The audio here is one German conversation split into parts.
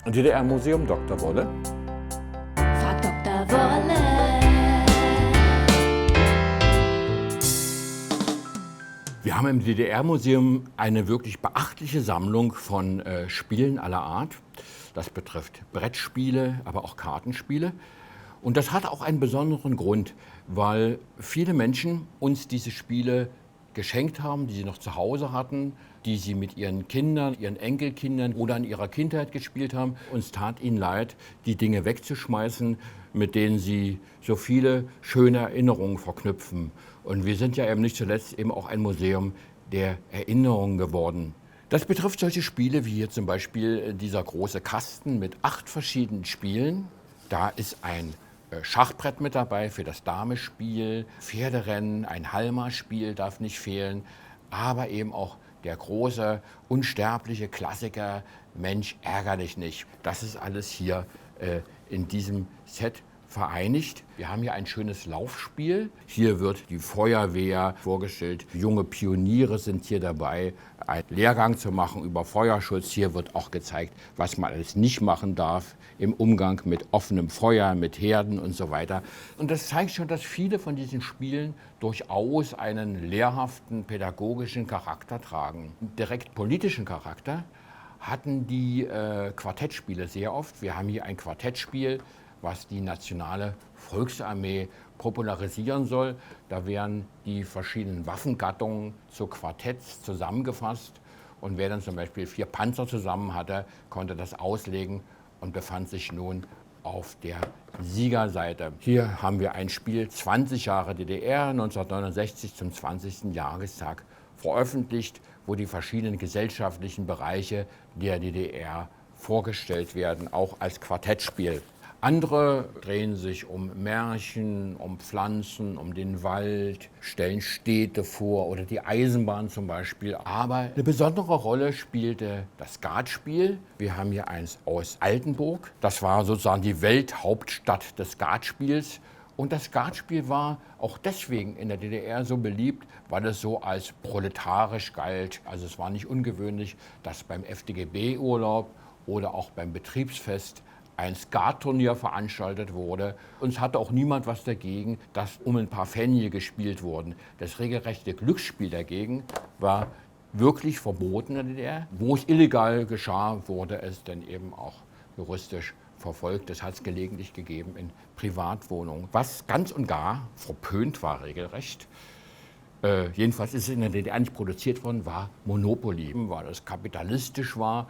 DDR-Museum Dr. Wolle. Frag Dr. Wolle. Wir haben im DDR-Museum eine wirklich beachtliche Sammlung von Spielen aller Art. Das betrifft Brettspiele, aber auch Kartenspiele. Und das hat auch einen besonderen Grund, weil viele Menschen uns diese Spiele geschenkt haben, die sie noch zu Hause hatten, die sie mit ihren Kindern, ihren Enkelkindern oder in ihrer Kindheit gespielt haben. Uns tat ihnen leid, die Dinge wegzuschmeißen, mit denen sie so viele schöne Erinnerungen verknüpfen. Und wir sind ja eben nicht zuletzt eben auch ein Museum der Erinnerungen geworden. Das betrifft solche Spiele wie hier zum Beispiel dieser große Kasten mit 8 verschiedenen Spielen. Da ist ein Schachbrett mit dabei für das Damespiel, Pferderennen, ein Halma-Spiel darf nicht fehlen, aber eben auch der große, unsterbliche Klassiker Mensch, ärger dich nicht. Das ist alles hier in diesem Set vereinigt. Wir haben hier ein schönes Laufspiel. Hier wird die Feuerwehr vorgestellt. Junge Pioniere sind hier dabei, einen Lehrgang zu machen über Feuerschutz. Hier wird auch gezeigt, was man alles nicht machen darf im Umgang mit offenem Feuer, mit Herden und so weiter. Und das zeigt schon, dass viele von diesen Spielen durchaus einen lehrhaften, pädagogischen Charakter tragen. Direkt politischen Charakter hatten die Quartettspiele sehr oft. Wir haben hier ein Quartettspiel, was die nationale Volksarmee popularisieren soll. Da werden die verschiedenen Waffengattungen zu Quartetts zusammengefasst. Und wer dann zum Beispiel 4 Panzer zusammen hatte, konnte das auslegen und befand sich nun auf der Siegerseite. Hier haben wir ein Spiel 20 Jahre DDR, 1969 zum 20. Jahrestag veröffentlicht, wo die verschiedenen gesellschaftlichen Bereiche der DDR vorgestellt werden, auch als Quartettspiel. Andere drehen sich um Märchen, um Pflanzen, um den Wald, stellen Städte vor oder die Eisenbahn zum Beispiel. Aber eine besondere Rolle spielte das Skatspiel. Wir haben hier eins aus Altenburg. Das war sozusagen die Welthauptstadt des Skatspiels. Und das Skatspiel war auch deswegen in der DDR so beliebt, weil es so als proletarisch galt. Also es war nicht ungewöhnlich, dass beim FDGB-Urlaub oder auch beim Betriebsfest ein Skatturnier veranstaltet wurde. Uns hatte auch niemand was dagegen, dass um ein paar Pfennige gespielt wurden. Das regelrechte Glücksspiel dagegen war wirklich verboten in der DDR. Wo es illegal geschah, wurde es dann eben auch juristisch verfolgt. Das hat es gelegentlich gegeben in Privatwohnungen. Was ganz und gar verpönt war regelrecht, jedenfalls ist es in der DDR nicht produziert worden, war Monopoly, weil es kapitalistisch war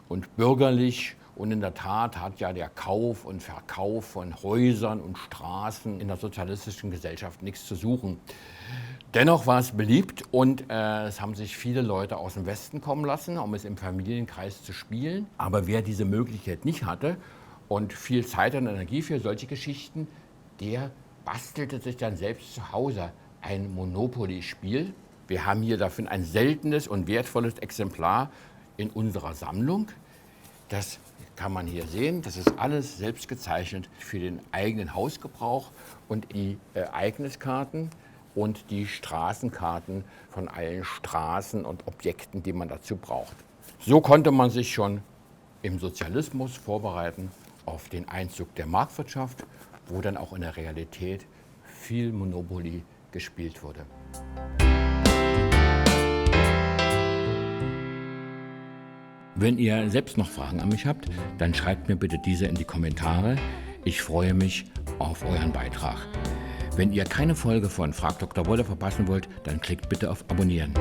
und bürgerlich. Und in der Tat hat ja der Kauf und Verkauf von Häusern und Straßen in der sozialistischen Gesellschaft nichts zu suchen. Dennoch war es beliebt und es haben sich viele Leute aus dem Westen kommen lassen, um es im Familienkreis zu spielen. Aber wer diese Möglichkeit nicht hatte und viel Zeit und Energie für solche Geschichten, der bastelte sich dann selbst zu Hause ein Monopoly-Spiel. Wir haben hier davon ein seltenes und wertvolles Exemplar in unserer Sammlung. Das kann man hier sehen, das ist alles selbst gezeichnet für den eigenen Hausgebrauch und die Ereigniskarten und die Straßenkarten von allen Straßen und Objekten, die man dazu braucht. So konnte man sich schon im Sozialismus vorbereiten auf den Einzug der Marktwirtschaft, wo dann auch in der Realität viel Monopoly gespielt wurde. Wenn ihr selbst noch Fragen an mich habt, dann schreibt mir bitte diese in die Kommentare. Ich freue mich auf euren Beitrag. Wenn ihr keine Folge von Frag Dr. Wolle verpassen wollt, dann klickt bitte auf Abonnieren.